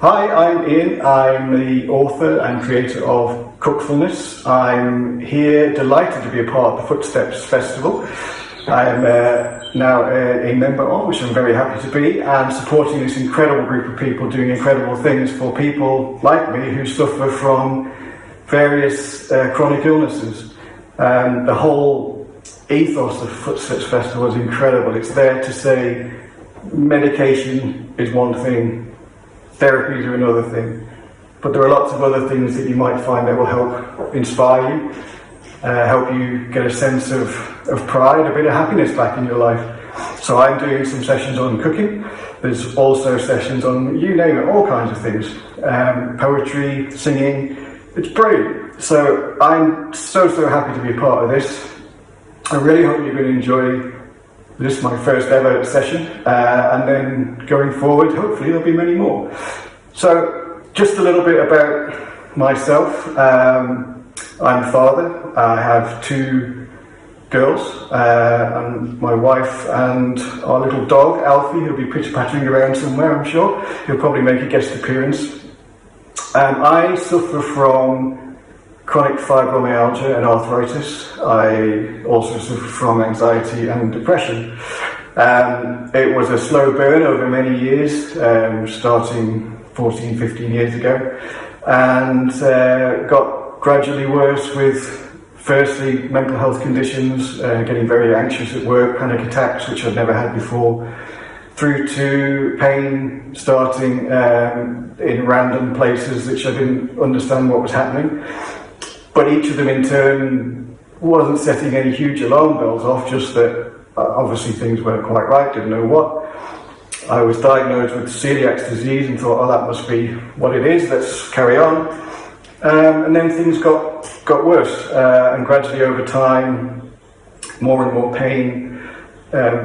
Hi, I'm Ian. I'm the author and creator of Cookfulness. I'm here delighted to be a part of the Footsteps Festival. I'm now a member of, which I'm very happy to be, and supporting this incredible group of people doing incredible things for people like me who suffer from various chronic illnesses. The whole ethos of Footsteps Festival is incredible. It's there to say medication is one thing, therapies are another thing, but there are lots of other things that you might find that will help inspire you, help you get a sense of pride, a bit of happiness back in your life. So I'm doing some sessions on cooking. There's also sessions on, you name it, all kinds of things. Poetry, singing, it's brilliant. So I'm so happy to be a part of this. I really hope you're going to enjoy this, my first ever session, and then going forward, hopefully there'll be many more. So, just a little bit about myself. I'm a father. I have two girls, and my wife and our little dog, Alfie, who'll be pitch-pattering around somewhere, I'm sure. He'll probably make a guest appearance. I suffer from chronic fibromyalgia and arthritis. I also suffer from anxiety and depression. It was a slow burn over many years, starting 14, 15 years ago, and got gradually worse with, firstly, mental health conditions, getting very anxious at work, panic attacks, which I'd never had before, through to pain starting in random places which I didn't understand what was happening. But each of them in turn wasn't setting any huge alarm bells off, just that obviously things weren't quite right, didn't know what. I was diagnosed with celiac disease and thought, oh, that must be what it is, let's carry on. And then things got worse, and gradually over time, more and more pain,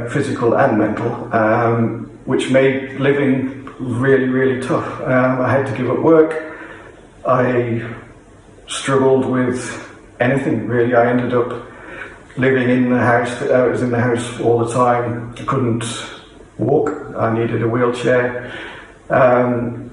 physical and mental, which made living really tough. I had to give up work. I struggled with anything really. I ended up living in the house. I was in the house all the time. I couldn't walk. I needed a wheelchair, and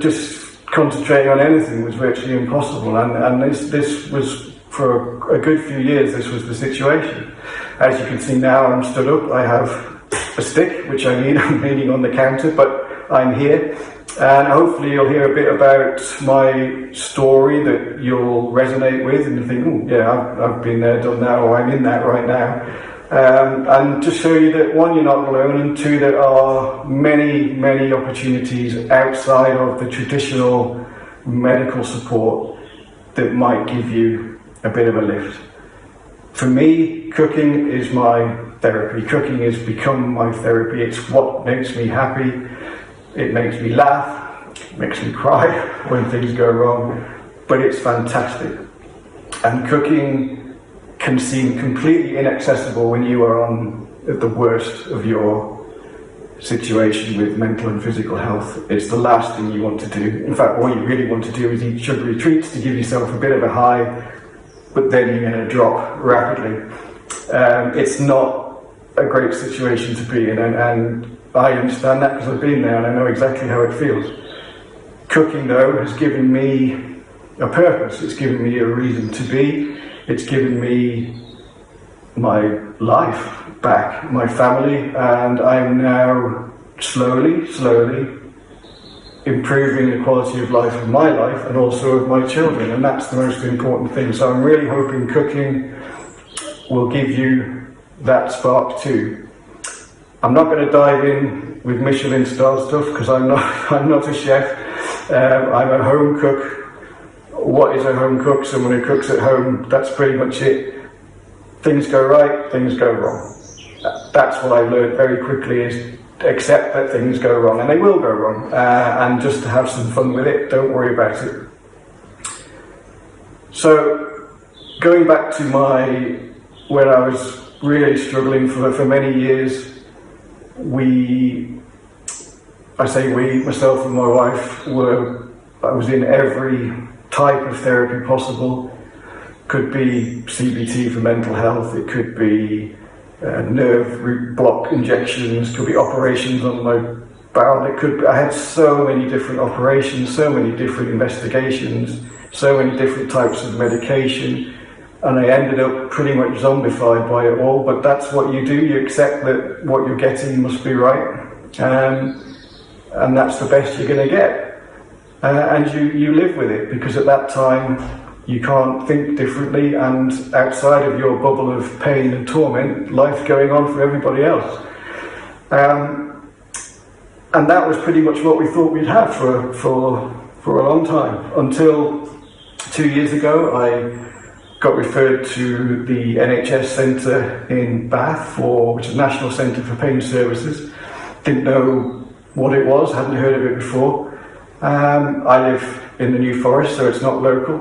just concentrating on anything was virtually impossible. And this was for a good few years. This was the situation. As you can see now, I'm stood up. I have a stick, which I need. I'm leaning on the counter, but I'm here. And hopefully you'll hear a bit about my story that you'll resonate with and think, oh yeah, I've been there, done that, or I'm in that right now. And to show you that, one, you're not alone, and two, there are many opportunities outside of the traditional medical support that might give you a bit of a lift. For me, cooking is my therapy. Cooking has become my therapy. It's what makes me happy. It makes me laugh, it makes me cry when things go wrong, but it's fantastic. And cooking can seem completely inaccessible when you are at the worst of your situation with mental and physical health. It's the last thing you want to do. In fact, all you really want to do is eat sugary treats to give yourself a bit of a high, but then you're going to drop rapidly. It's not a great situation to be in, and I understand that because I've been there and I know exactly how it feels. Cooking, though, has given me a purpose. It's given me a reason to be. It's given me my life back, my family, and I'm now slowly improving the quality of life of my life and also of my children, and that's the most important thing. So I'm really hoping cooking will give you that spark too. I'm not going to dive in with Michelin star stuff because I'm not a chef. I'm a home cook. What is a home cook? Someone who cooks at home. That's pretty much it. Things go right, things go wrong. That's what I learned very quickly, is accept that things go wrong, and they will go wrong, and just to have some fun with it. Don't worry about it. So going back to when I was really struggling for many years, myself and my wife I was in every type of therapy possible. Could be CBT for mental health, it could be nerve root block injections, could be operations on my bowel. I had so many different operations, so many different investigations, so many different types of medication, and I ended up pretty much zombified by it all. But that's what you do. You accept that what you're getting must be right, and that's the best you're going to get, and you live with it, because at that time you can't think differently, and outside of your bubble of pain and torment, life's going on for everybody else. And that was pretty much what we thought we'd have for a long time, until 2 years ago I got referred to the NHS centre in Bath, which is National Centre for Pain Services. Didn't know what it was, hadn't heard of it before. I live in the New Forest, so it's not local.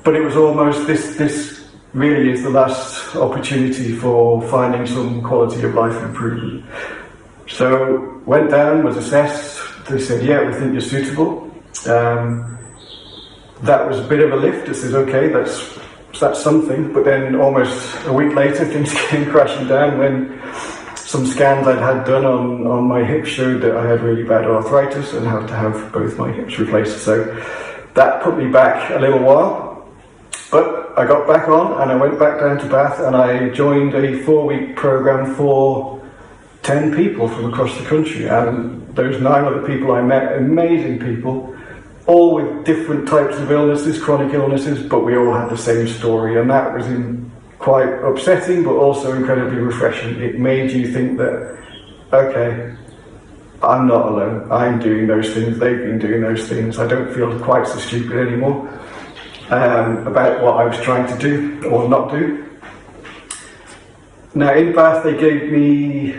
But it was almost, this really is the last opportunity for finding some quality of life improvement. So went down, was assessed. They said, yeah, we think you're suitable. That was a bit of a lift. It says, okay, that's something. But then almost a week later, things came crashing down when some scans I'd had done on my hip showed that I had really bad arthritis and had to have both my hips replaced. So that put me back a little while. But I got back on and I went back down to Bath and I joined a 4-week program for 10 people from across the country. And those 9 other people I met, amazing people, all with different types of illnesses, chronic illnesses, but we all had the same story. And that was quite upsetting, but also incredibly refreshing. It made you think that, okay, I'm not alone. I'm doing those things. They've been doing those things. I don't feel quite so stupid anymore about what I was trying to do or not do. Now in Bath, they gave me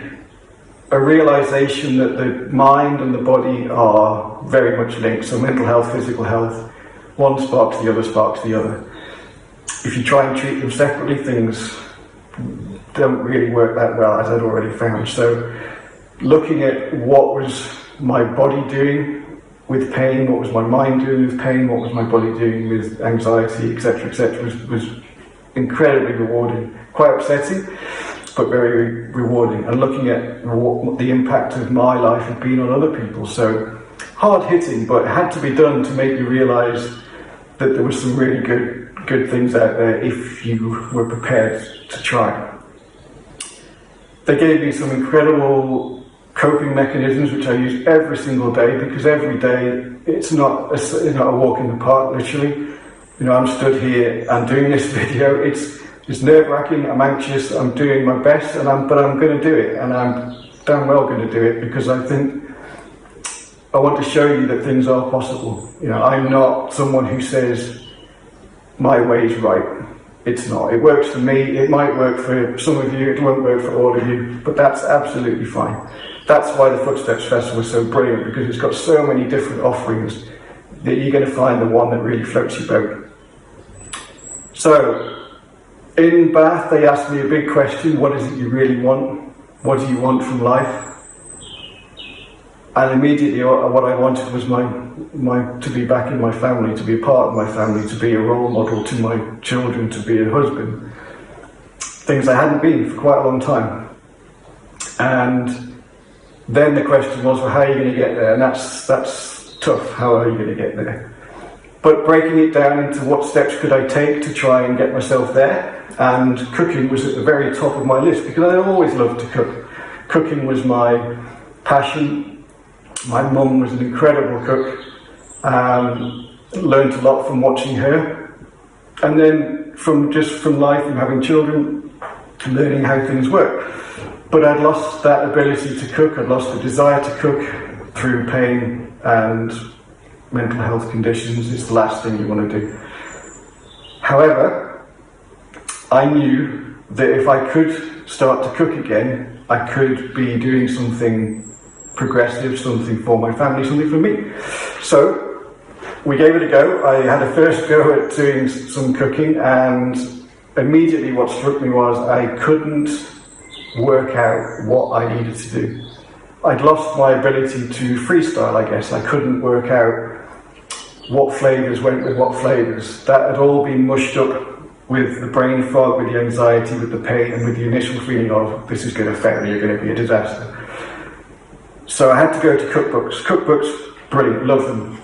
a realization that the mind and the body are very much linked. So mental health, physical health, one sparks the other, sparks the other. If you try and treat them separately, things don't really work that well, as I'd already found. So looking at what was my body doing with pain, what was my mind doing with pain, what was my body doing with anxiety, etc., was incredibly rewarding. Quite upsetting, but very rewarding. And looking at what the impact of my life had been on other people. So hard hitting, but it had to be done to make you realise that there was some really good things out there if you were prepared to try. They gave me some incredible coping mechanisms which I use every single day, because every day it's not a walk in the park, literally. You know, I'm stood here and doing this video. It's nerve-wracking, I'm anxious, I'm doing my best, but I'm going to do it, and I'm damn well going to do it, because I think I want to show you that things are possible. You know, I'm not someone who says my way's right. It's not. It works for me. It might work for some of you. It won't work for all of you, but that's absolutely fine. That's why the Footsteps Festival is so brilliant, because it's got so many different offerings that you're going to find the one that really floats your boat. So in Bath, they asked me a big question: what is it you really want? What do you want from life? And immediately what I wanted was to be back in my family, to be a part of my family, to be a role model to my children, to be a husband. Things I hadn't been for quite a long time. And then the question was, well, how are you going to get there? And that's tough. How are you going to get there? But breaking it down into what steps could I take to try and get myself there, and cooking was at the very top of my list, because I always loved to cook. Cooking was my passion. My mum was an incredible cook. Learned a lot from watching her, and then from life, from having children, learning how things work. But I'd lost that ability to cook. I'd lost the desire to cook through pain and mental health conditions. It's the last thing you want to do. However, I knew that if I could start to cook again, I could be doing something progressive, something for my family, something for me. So we gave it a go. I had a first go at doing some cooking, and immediately what struck me was I couldn't work out what I needed to do. I'd lost my ability to freestyle, I guess. I couldn't work out what flavours went with what flavours. That had all been mushed up with the brain fog, with the anxiety, with the pain, and with the initial feeling of this is going to fail, you're going to be a disaster. So I had to go to cookbooks. Cookbooks, brilliant, love them.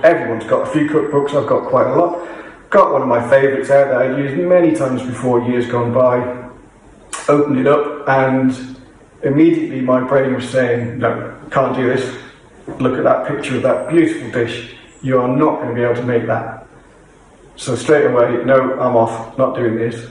Everyone's got a few cookbooks, I've got quite a lot. Got one of my favourites out that I'd used many times before, years gone by. Opened it up and immediately my brain was saying, no, can't do this. Look at that picture of that beautiful dish. You are not going to be able to make that. So straight away, no, I'm off, not doing this.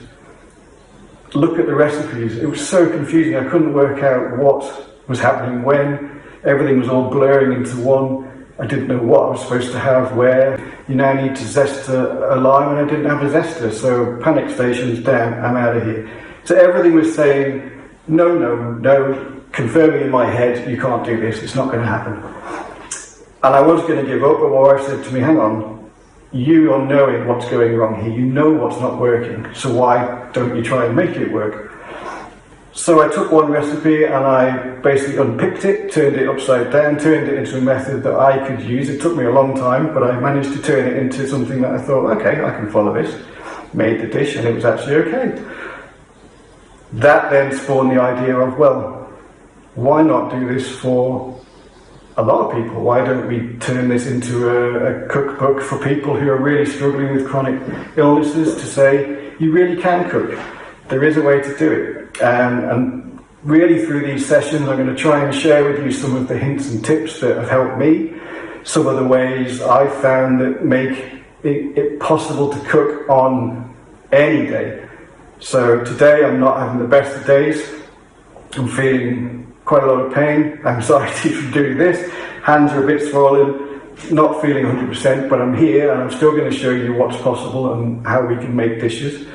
Look at the recipes. It was so confusing. I couldn't work out what was happening when. Everything was all blurring into one. I didn't know what I was supposed to have where. You now need to zest a lime and I didn't have a zester. So panic stations down, I'm out of here. So everything was saying, no, no, no, confirming in my head, you can't do this, it's not going to happen. And I was going to give up, but my wife said to me, hang on, you are knowing what's going wrong here, you know what's not working, so why don't you try and make it work? So I took one recipe and I basically unpicked it, turned it upside down, turned it into a method that I could use. It took me a long time, but I managed to turn it into something that I thought, okay, I can follow this. Made the dish and it was actually okay. That then spawned the idea of, well, why not do this for a lot of people? Why don't we turn this into a cookbook for people who are really struggling with chronic illnesses to say, you really can cook. There is a way to do it. And really through these sessions, I'm going to try and share with you some of the hints and tips that have helped me, some of the ways I've found that make it possible to cook on any day. So today I'm not having the best of days. I'm feeling quite a lot of pain, anxiety from doing this. Hands are a bit swollen, not feeling 100%, but I'm here and I'm still going to show you what's possible and how we can make dishes.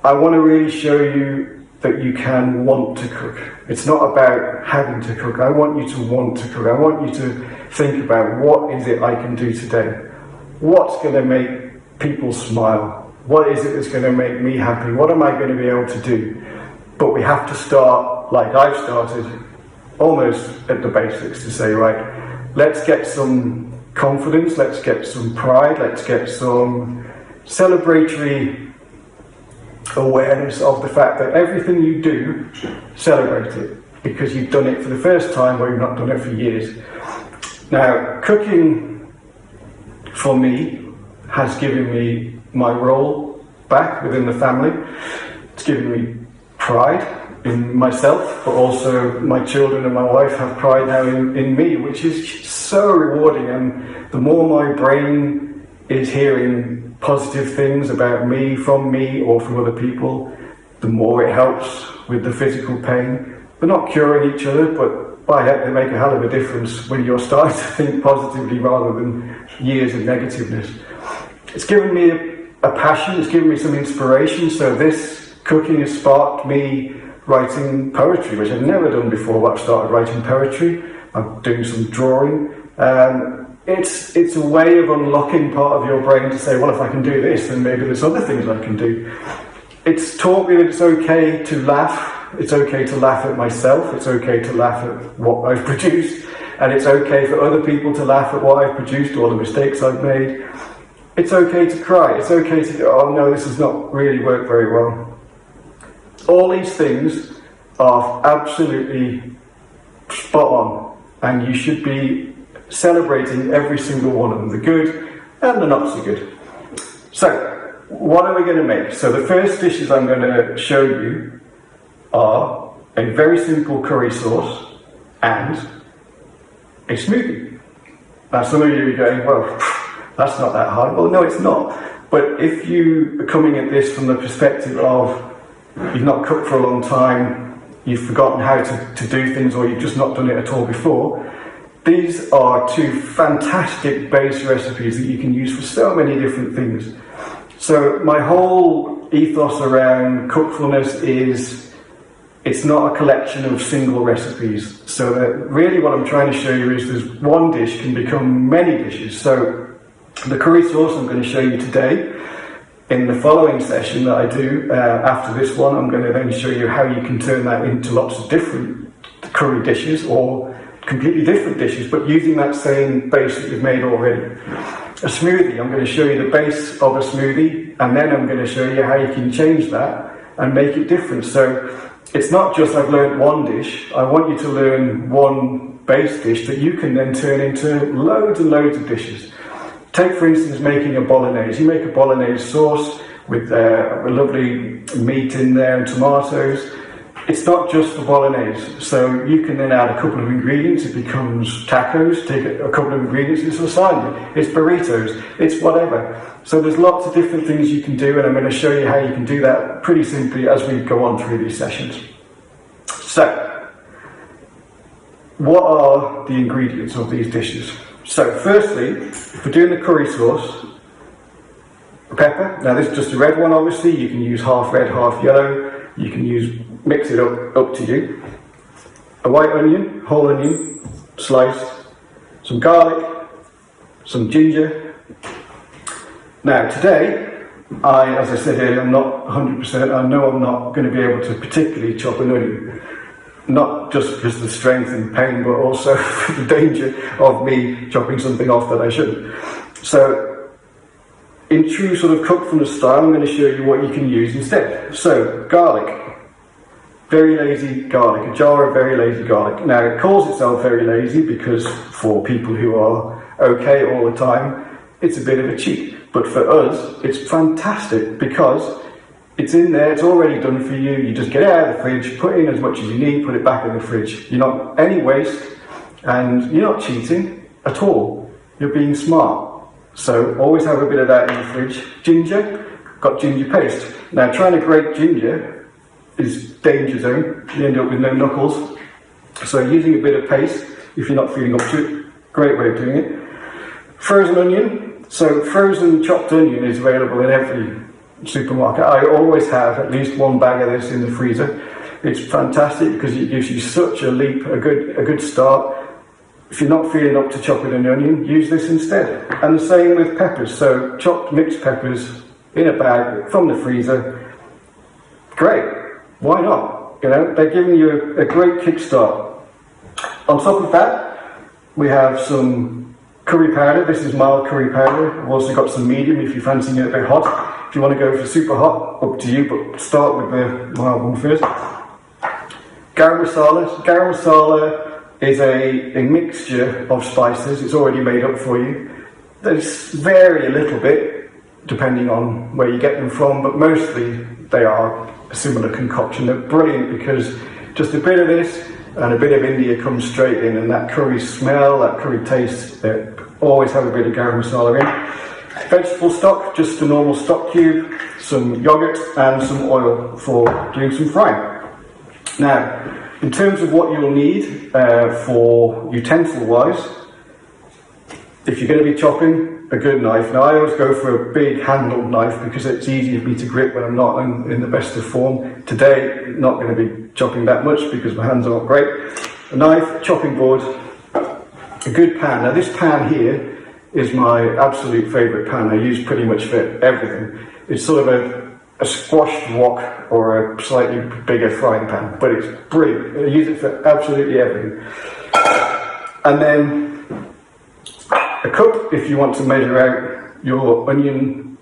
I want to really show you that you can want to cook. It's not about having to cook. I want you to want to cook. I want you to think about what is it I can do today? What's going to make people smile? What is it that's going to make me happy? What am I going to be able to do? But we have to start, like I've started, almost at the basics to say, right, let's get some confidence, let's get some pride, let's get some celebratory awareness of the fact that everything you do, celebrate it, because you've done it for the first time or you've not done it for years. Now, cooking for me has given me my role back within the family. It's given me pride in myself, but also my children and my wife have pride now in me, which is so rewarding. And the more my brain is hearing positive things about me, from me or from other people, the more it helps with the physical pain. We're not curing each other, but by heck, they make a hell of a difference when you're starting to think positively rather than years of negativeness. It's given me a passion, it's given me some inspiration. So this cooking has sparked me writing poetry, which I've never done before, but I've started writing poetry. I'm doing some drawing. It's a way of unlocking part of your brain to say, well, if I can do this, then maybe there's other things I can do. It's taught me that it's okay to laugh. It's okay to laugh at myself. It's okay to laugh at what I've produced. And it's okay for other people to laugh at what I've produced or the mistakes I've made. It's okay to cry. It's okay to go, oh no, this has not really worked very well. All these things are absolutely spot on. And you should be celebrating every single one of them, the good and the not so good. So, what are we going to make? So the first dishes I'm going to show you are a very simple curry sauce and a smoothie. Now some of you are going, well, that's not that hard. Well, no, it's not. But if you are coming at this from the perspective of you've not cooked for a long time, you've forgotten how to do things, or you've just not done it at all before, these are two fantastic base recipes that you can use for so many different things. So my whole ethos around Cookfulness is it's not a collection of single recipes. So that really what I'm trying to show you is there's one dish can become many dishes. So the curry sauce I'm going to show you today. In the following session that I do after this one, I'm going to then show you how you can turn that into lots of different curry dishes or completely different dishes, but using that same base that you've made already. A smoothie, I'm going to show you the base of a smoothie, and then I'm going to show you how you can change that and make it different. So it's not just I've learned one dish. I want you to learn one base dish that you can then turn into loads and loads of dishes. Take, for instance, making a bolognese. You make a bolognese sauce with a lovely meat in there and tomatoes. It's not just for bolognese, so you can then add a couple of ingredients. It becomes tacos. Take a couple of ingredients, it's lasagna, it's burritos, it's whatever. So there's lots of different things you can do, and I'm going to show you how you can do that pretty simply as we go on through these sessions. So, what are the ingredients of these dishes? So firstly, if we're doing the curry sauce, pepper. Now this is just a red one, obviously. You can use half red, half yellow. You can mix it up to you. A white onion, whole onion, sliced. Some garlic, some ginger. Now today, as I said earlier, I'm not 100%. I know I'm not going to be able to particularly chop an onion. Not just because of the strength and pain, but also for the danger of me chopping something off that I shouldn't. So, in true sort of cookfulness style, I'm going to show you what you can use instead. So, garlic. Very lazy garlic. A jar of very lazy garlic. Now, it calls itself very lazy because for people who are okay all the time, it's a bit of a cheat. But for us, it's fantastic because it's in there, it's already done for you. You just get it out of the fridge, put in as much as you need, put it back in the fridge. You're not any waste, and you're not cheating at all. You're being smart. So always have a bit of that in the fridge. Ginger, got ginger paste. Now trying to grate ginger is danger zone. You end up with no knuckles. So using a bit of paste, if you're not feeling up to it, great way of doing it. Frozen onion. So frozen chopped onion is available in every supermarket. I always have at least one bag of this in the freezer. It's fantastic because it gives you such a leap, a good start. If you're not feeling up to chopping an onion, use this instead. And the same with peppers. So chopped mixed peppers in a bag from the freezer. Great. Why not? You know, they're giving you a great kickstart. On top of that, we have some curry powder. This is mild curry powder. I've also got some medium if you're fancying it a bit hot. If you want to go for super hot, up to you, but start with the mild one first. Garam masala. Garam masala is a mixture of spices. It's already made up for you. They vary a little bit depending on where you get them from, but mostly they are a similar concoction. They're brilliant because just a bit of this and a bit of India comes straight in, and that curry smell, that curry taste, they always have a bit of garam masala in. Vegetable stock, just a normal stock cube, some yogurt and some oil for doing some frying. Now, in terms of what you'll need for utensil-wise, if you're going to be chopping, a good knife. Now, I always go for a big handled knife because it's easier for me to grip when I'm not in the best of form. Today, not going to be chopping that much because my hands aren't great. A knife, chopping board, a good pan. Now, this pan here is my absolute favourite pan. I use pretty much for everything. It's sort of a squash wok or a slightly bigger frying pan, but it's brilliant. I use it for absolutely everything. And then a cup if you want to measure out your onion.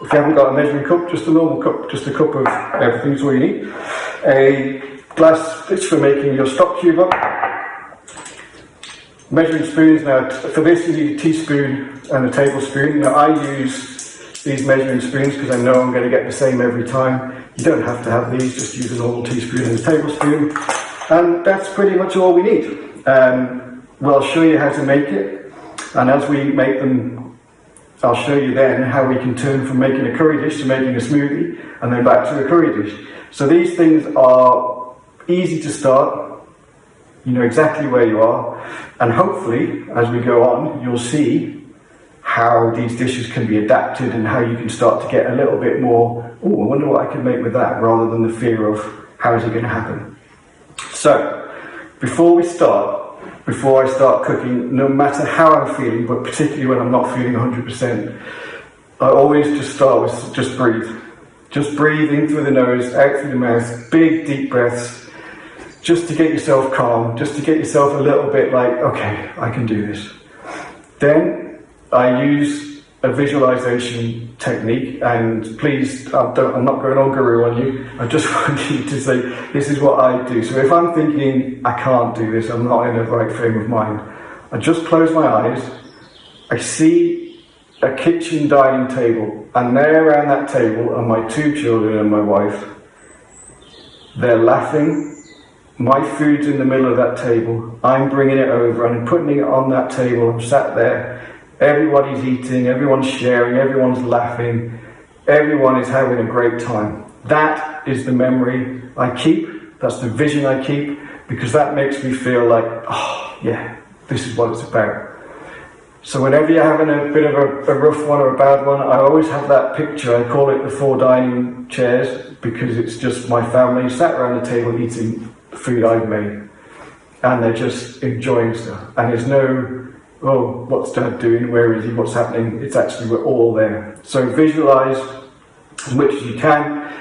If you haven't got a measuring cup, just a normal cup, just a cup of everything is all you need. A glass dish for making your stock cube up. Measuring spoons. Now for this you need a teaspoon and a tablespoon. Now I use these measuring spoons because I know I'm going to get the same every time. You don't have to have these, just use a normal teaspoon and a tablespoon. And that's pretty much all we need. Well, I'll show you how to make it, and as we make them, I'll show you then how we can turn from making a curry dish to making a smoothie, and then back to a curry dish. So these things are easy to start, you know exactly where you are, and hopefully, as we go on, you'll see how these dishes can be adapted and how you can start to get a little bit more, oh, I wonder what I can make with that, rather than the fear of how is it going to happen. So, before I start cooking, no matter how I'm feeling, but particularly when I'm not feeling 100%, I always just start with just breathe. Just breathe in through the nose, out through the mouth, big deep breaths, just to get yourself calm, just to get yourself a little bit like, okay, I can do this. Then I use a visualization technique, and please, I'm not going all guru on you. I just want you to say, this is what I do. So if I'm thinking, I can't do this, I'm not in the right frame of mind, I just close my eyes, I see a kitchen dining table, and there around that table are my 2 children and my wife. They're laughing, my food's in the middle of that table, I'm bringing it over, and I'm putting it on that table, I'm sat there. Everybody's eating, everyone's sharing, everyone's laughing, everyone is having a great time. That is the memory I keep, that's the vision I keep, because that makes me feel like, oh yeah, this is what it's about. So whenever you're having a bit of a rough one or a bad one, I always have that picture. I call it the 4 dining chairs, because it's just my family sat around the table eating the food I've made, and they're just enjoying stuff. And there's no, oh, what's Dad doing? Where is he? What's happening? It's actually, we're all there. So visualize as much as you can,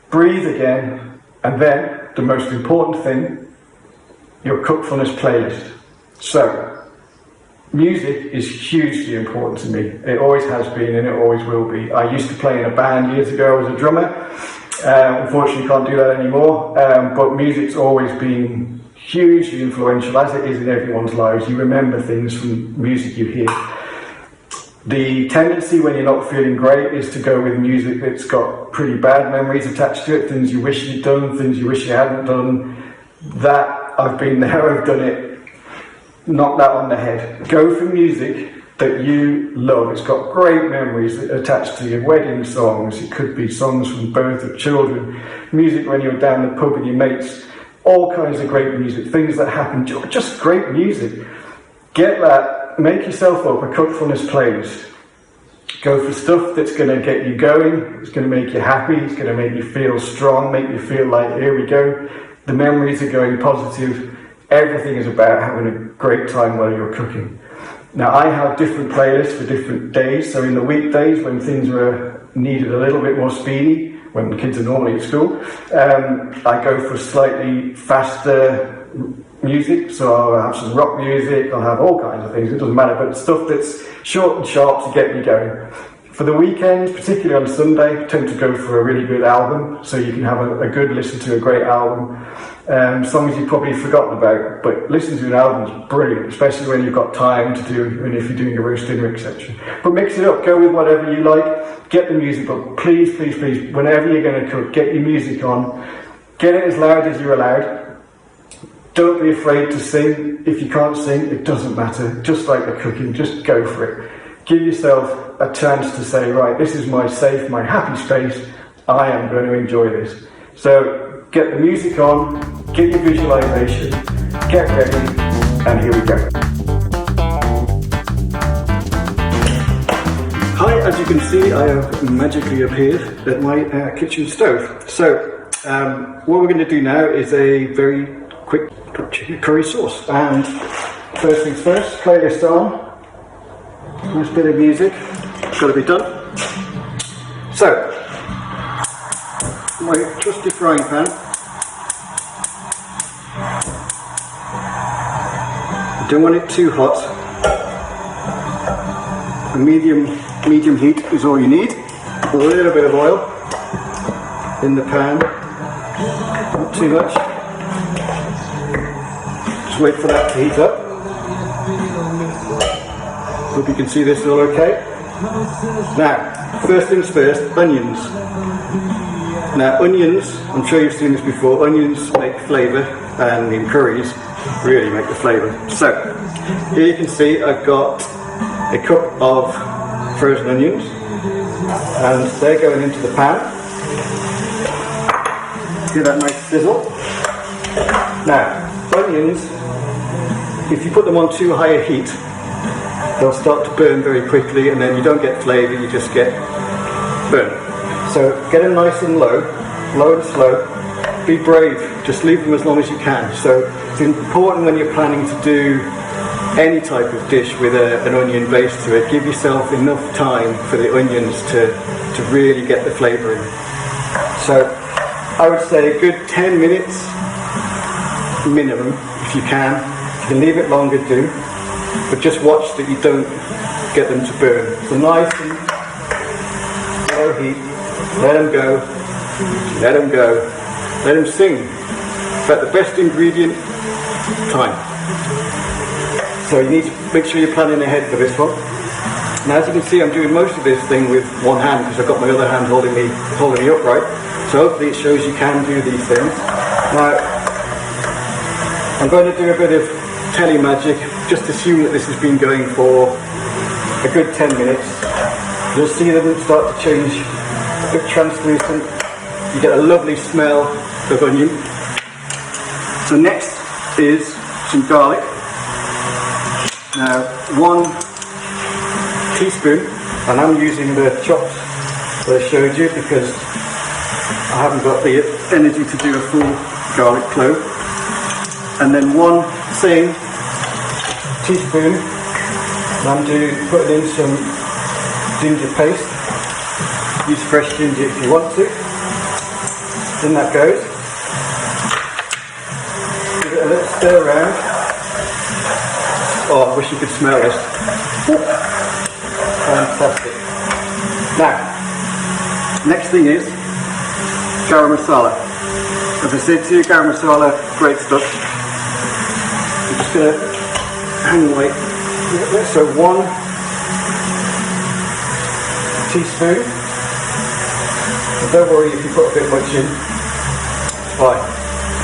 breathe again, and then the most important thing, your Cookfulness playlist. So music is hugely important to me. It always has been, and it always will be. I used to play in a band years ago as a drummer. Unfortunately, can't do that anymore. But music's always been hugely influential, as it is in everyone's lives. You remember things from music you hear. The tendency when you're not feeling great is to go with music that's got pretty bad memories attached to it, things you wish you'd done, things you wish you hadn't done. That, I've been there, I've done it. Knock that on the head. Go for music that you love. It's got great memories attached to your wedding songs. It could be songs from birth of children, music when you're down the pub with your mates, all kinds of great music, things that happen, just great music. Get that, make yourself up a Cookfulness playlist. Go for stuff that's going to get you going, it's going to make you happy, it's going to make you feel strong, make you feel like, here we go, the memories are going positive. Everything is about having a great time while you're cooking. Now, I have different playlists for different days. So in the weekdays, when things were needed a little bit more speedy, when the kids are normally at school, I go for slightly faster music. So I'll have some rock music, I'll have all kinds of things, it doesn't matter, but stuff that's short and sharp to get me going. For the weekends, particularly on Sunday, I tend to go for a really good album, so you can have a good listen to a great album. Songs you've probably forgotten about, but listening to an album is brilliant, especially when you've got time to do, and if you're doing a roast dinner, etc. But mix it up, go with whatever you like, get the music up. Please, please, please, whenever you're going to cook, get your music on, get it as loud as you're allowed. Don't be afraid to sing. If you can't sing, it doesn't matter, just like the cooking, just go for it. Give yourself a chance to say, right, this is my safe, my happy space, I am going to enjoy this. So get the music on, get your visualization, get ready, and here we go. Hi, as you can see, I have magically appeared at my kitchen stove. So what we're going to do now is a very quick curry sauce. And first things first, playlist on. Nice bit of music, it's got to be done. So, my trusty frying pan. I don't want it too hot. A medium heat is all you need. A little bit of oil in the pan, not too much. Just wait for that to heat up. Hope you can see this all okay. Now, first things first, onions. Now, onions, I'm sure you've seen this before, onions make flavour, and in curries, really make the flavour. So, here you can see I've got a cup of frozen onions, and they're going into the pan. Give that nice sizzle. Now, onions, if you put them on too high a heat, they'll start to burn very quickly, and then you don't get flavour, you just get burn. So get them nice and low and slow. Be brave, just leave them as long as you can. So it's important when you're planning to do any type of dish with an onion base to it, give yourself enough time for the onions to really get the flavour in. So I would say a good 10 minutes minimum if you can. If you can leave it longer, do. But just watch that you don't get them to burn. So nice and low heat, let them go, let them go, let them sing. In fact, the best ingredient, time. So you need to make sure you're planning ahead for this one. Now as you can see, I'm doing most of this thing with one hand because I've got my other hand holding me upright. So hopefully it shows you can do these things. Now, I'm going to do a bit of telly magic. Just assume that this has been going for a good 10 minutes. You'll see them start to change a bit translucent. You get a lovely smell of onion. So next is some garlic. Now 1 teaspoon, and I'm using the chopped that I showed you because I haven't got the energy to do a full garlic clove. And then 1 same teaspoon, and I'm putting in some ginger paste. Use fresh ginger if you want to. In that goes. Give it a little stir around. Oh, I wish you could smell this. Fantastic. Now, next thing is garam masala. As I said to you, garam masala, great stuff. I'm just going to hang away. So 1 teaspoon. And don't worry if you put a bit much in. It's fine.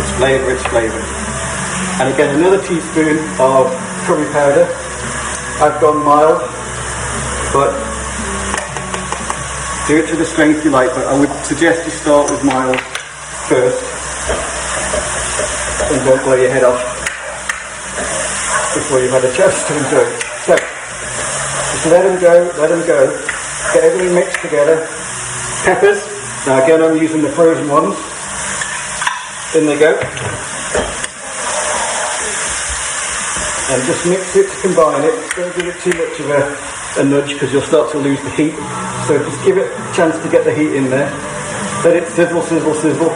It's flavour, it's flavour. And again, another teaspoon of curry powder. I've gone mild, but do it to the strength you like, but I would suggest you start with mild first and don't blow your head off before you've had a chance to enjoy it. So, just let them go, get everything mixed together. Peppers, now again I'm using the frozen ones. In they go. And just mix it to combine it. Don't give it too much of a nudge because you'll start to lose the heat. So just give it a chance to get the heat in there. Let it sizzle, sizzle, sizzle.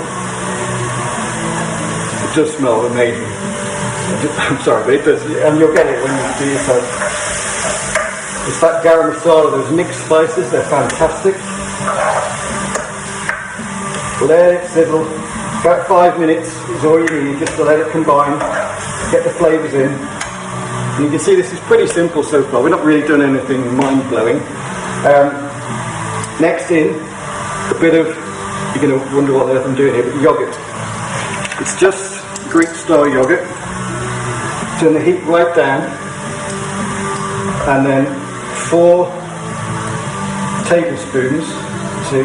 It does smell amazing. I'm sorry, but it does, and you'll get it when you do yourself. It's that garam masala, those mixed spices, they're fantastic. Let it sizzle. About 5 minutes is all you need, just to let it combine, get the flavours in. And you can see this is pretty simple so far. We've not really done anything mind-blowing. Next in, a bit of, you're going to wonder what on earth I'm doing here, but yogurt. It's just Greek-style yogurt. Turn the heat right down, and then 4 tablespoons to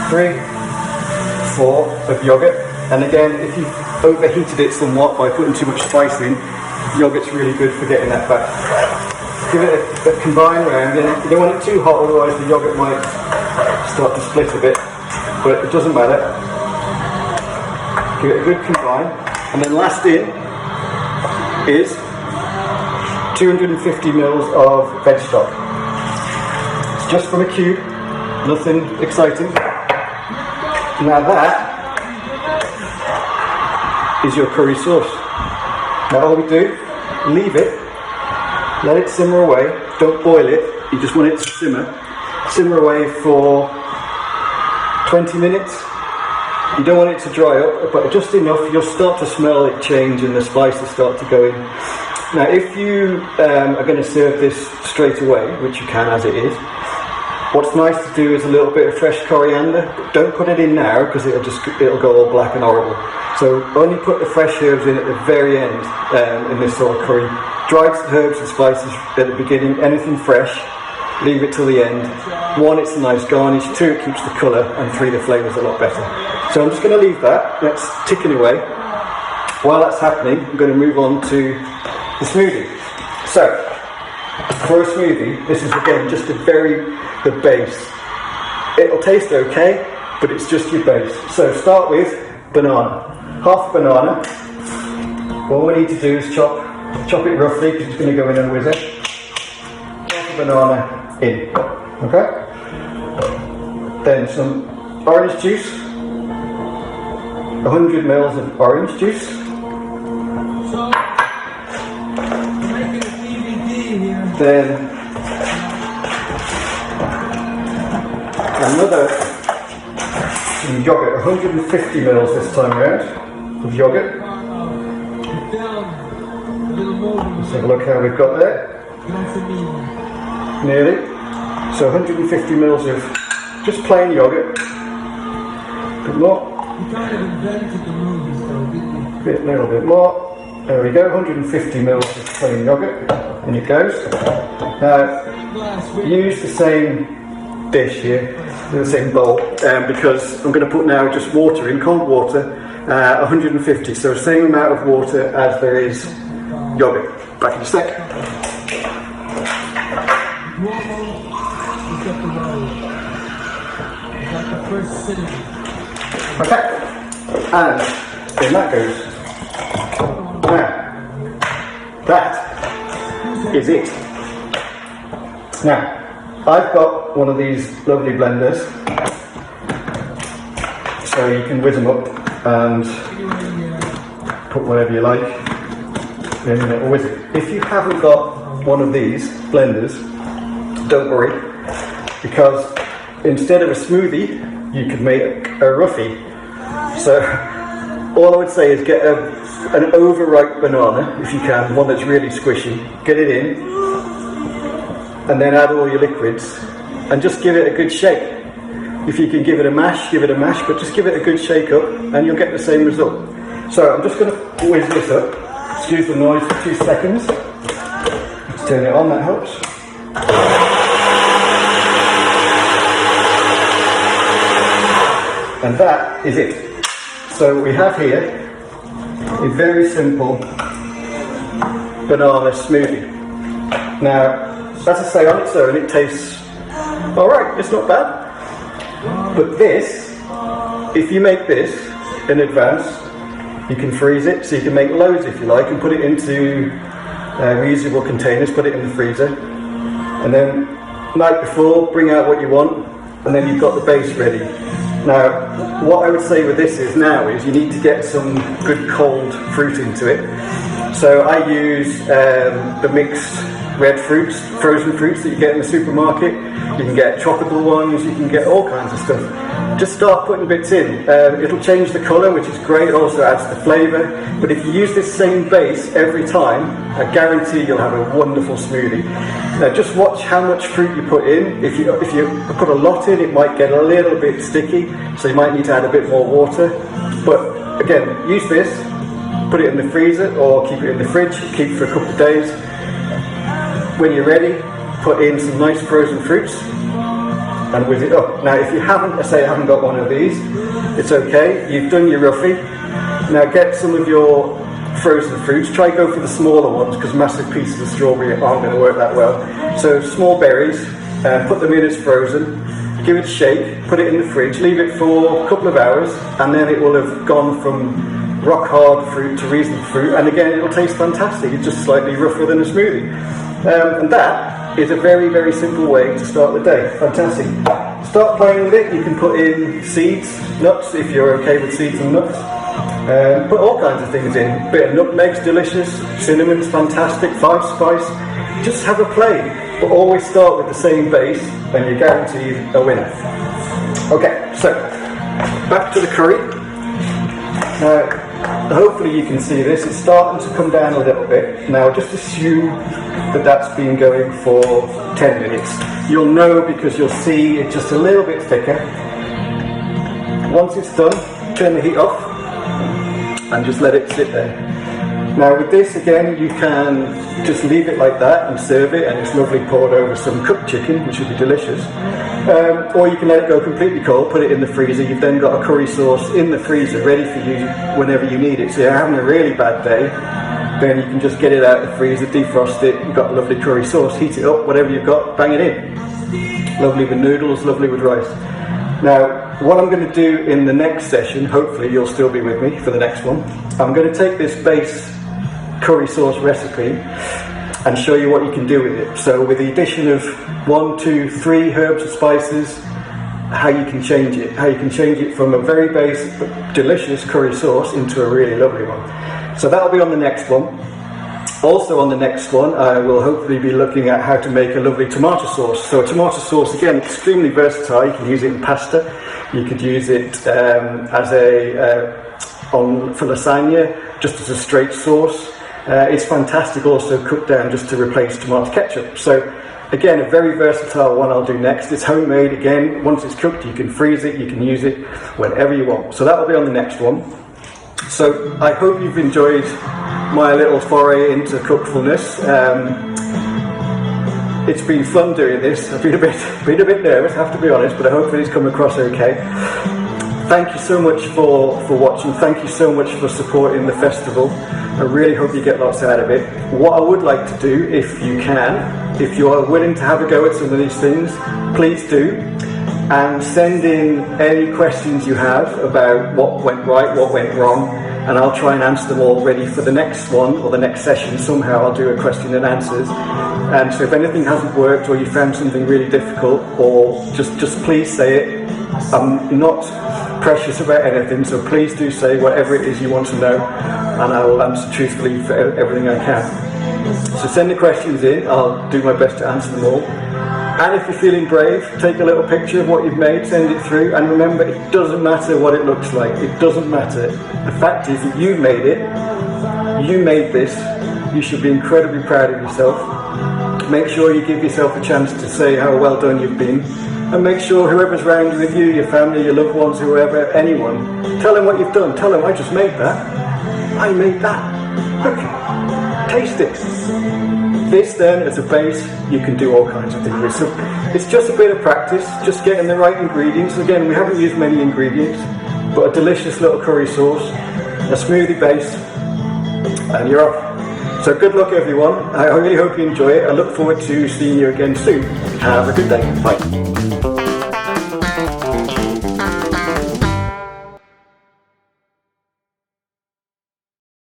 3, 4 of yogurt. And again, if you've overheated it somewhat by putting too much spice in, yogurt's really good for getting that back. Give it a combine round, and you don't want it too hot, otherwise the yogurt might start to split a bit, but it doesn't matter. Give it a good combine, and then last in is 250 mils of veg stock. It's just from a cube, nothing exciting. Now that is your curry sauce. Now all we do, leave it, let it simmer away, don't boil it, you just want it to simmer away for 20 minutes. You don't want it to dry up, but just enough, you'll start to smell it change and the spices start to go in. Now if you are going to serve this straight away, which you can as it is, what's nice to do is a little bit of fresh coriander. Don't put it in now because it'll go all black and horrible. So only put the fresh herbs in at the very end in this sort of curry. Dried herbs and spices at the beginning, anything fresh, leave it till the end. 1, it's a nice garnish, 2, it keeps the colour, and 3, the flavour's a lot better. So I'm just going to leave that, that's ticking away. While that's happening, I'm going to move on to the smoothie. So, for a smoothie, this is again just the base. It'll taste okay, but it's just your base. So start with banana. Half a banana. All we need to do is chop it roughly because it's going to go in and whiz it. Half a banana in. Okay? Then some orange juice. 100 mils of orange juice. Then another yogurt, 150 mils this time around of yogurt. Let's have a look how we've got there. Nearly. So 150 mils of just plain yogurt. A bit more. A little bit more. There we go, 150 mils of plain yogurt. And it goes. Now, use the same dish here, the same bowl, because I'm going to put now just water in, cold water, 150. So the same amount of water as there is yogurt. Back in a sec. Okay, and then that goes. Now, that is it. Now, I've got one of these lovely blenders, so you can whiz them up and put whatever you like in it or whiz it. If you haven't got one of these blenders, don't worry, because instead of a smoothie, you could make a roughie. So all I would say is get an overripe banana, if you can, one that's really squishy, get it in, and then add all your liquids, and just give it a good shake. If you can give it a mash, but just give it a good shake up, and you'll get the same result. So I'm just going to whiz this up, excuse the noise for 2 seconds, let's turn it on, that helps. And that is it. So we have here a very simple banana smoothie. Now, as I say, on its own it tastes alright, it's not bad. But this, if you make this in advance, you can freeze it, so you can make loads if you like, and put it into reusable containers, put it in the freezer. And then, night before, bring out what you want, and then you've got the base ready. Now, what I would say with this is you need to get some good cold fruit into it. So I use the mixed red fruits, frozen fruits that you get in the supermarket. You can get tropical ones, you can get all kinds of stuff. Just start putting bits in. It'll change the colour, which is great, it also adds the flavour. But if you use this same base every time, I guarantee you'll have a wonderful smoothie. Now just watch how much fruit you put in. If you put a lot in, it might get a little bit sticky, so you might need to add a bit more water. But again, use this, put it in the freezer or keep it in the fridge, keep it for a couple of days. When you're ready, put in some nice frozen fruits and whiz it up. Now if you haven't got one of these, it's okay, you've done your roughie. Now get some of your frozen fruits, try go for the smaller ones, because massive pieces of strawberry aren't going to work that well. So small berries, put them in as frozen, give it a shake, put it in the fridge, leave it for a couple of hours, and then it will have gone from rock hard fruit to reasonable fruit, and again it'll taste fantastic. It's just slightly rougher than a smoothie. And that is a very, very simple way to start the day. Fantastic. Start playing with it. You can put in seeds, nuts, if you're okay with seeds and nuts. Put all kinds of things in. Bit of nutmeg's delicious, cinnamon's fantastic, 5 spice. Just have a play, but always start with the same base, and you're guaranteed a winner. Okay, so back to the curry. Now, hopefully you can see this. It's starting to come down a little bit. Now, just assume that that's been going for 10 minutes. You'll know because you'll see it's just a little bit thicker. Once it's done, turn the heat off and just let it sit there. Now with this again, you can just leave it like that and serve it, and it's lovely poured over some cooked chicken, which would be delicious. Or you can let it go completely cold, put it in the freezer. You've then got a curry sauce in the freezer ready for you whenever you need it. So you're having a really bad day, then you can just get it out of the freezer, defrost it, you've got a lovely curry sauce, heat it up, whatever you've got, bang it in. Lovely with noodles, lovely with rice. Now, what I'm going to do in the next session, hopefully you'll still be with me for the next one, I'm going to take this base curry sauce recipe and show you what you can do with it. So with the addition of 1, 2, 3 herbs and spices, how you can change it from a very base but delicious curry sauce into a really lovely one. So that'll be on the next one. Also on the next one, I will hopefully be looking at how to make a lovely tomato sauce. So a tomato sauce, again, extremely versatile. You can use it in pasta, you could use it for lasagna, just as a straight sauce. It's fantastic also cooked down just to replace tomato ketchup. So again, a very versatile one I'll do next. It's homemade again. Once it's cooked, you can freeze it, you can use it whenever you want. So that will be on the next one. So I hope you've enjoyed my little foray into cookfulness. It's been fun doing this. I've been a bit nervous, I have to be honest, but I hope it's come across okay. Thank you so much for watching. Thank you so much for supporting the festival. I really hope you get lots out of it. What I would like to do, if you can, if you are willing to have a go at some of these things, please do. And send in any questions you have about what went right, what went wrong, and I'll try and answer them all ready for the next one or the next session. Somehow I'll do a question and answers. And so if anything hasn't worked or you found something really difficult, or just please say it. I'm not precious about anything, so please do say whatever it is you want to know, and I will answer truthfully for everything I can. So send the questions in, I'll do my best to answer them all. And if you're feeling brave, take a little picture of what you've made, send it through, and remember, it doesn't matter what it looks like, it doesn't matter. The fact is that you made it, you made this, you should be incredibly proud of yourself. Make sure you give yourself a chance to say how well done you've been, and make sure whoever's around with you, your family, your loved ones, whoever, anyone, tell them what you've done, tell them, I just made that, I made that, look, taste it. This then, as a base, you can do all kinds of things with. So it's just a bit of practice, just getting the right ingredients. Again, we haven't used many ingredients, but a delicious little curry sauce, a smoothie base, and you're off. So good luck everyone, I really hope you enjoy it. I look forward to seeing you again soon. Have a good day, bye.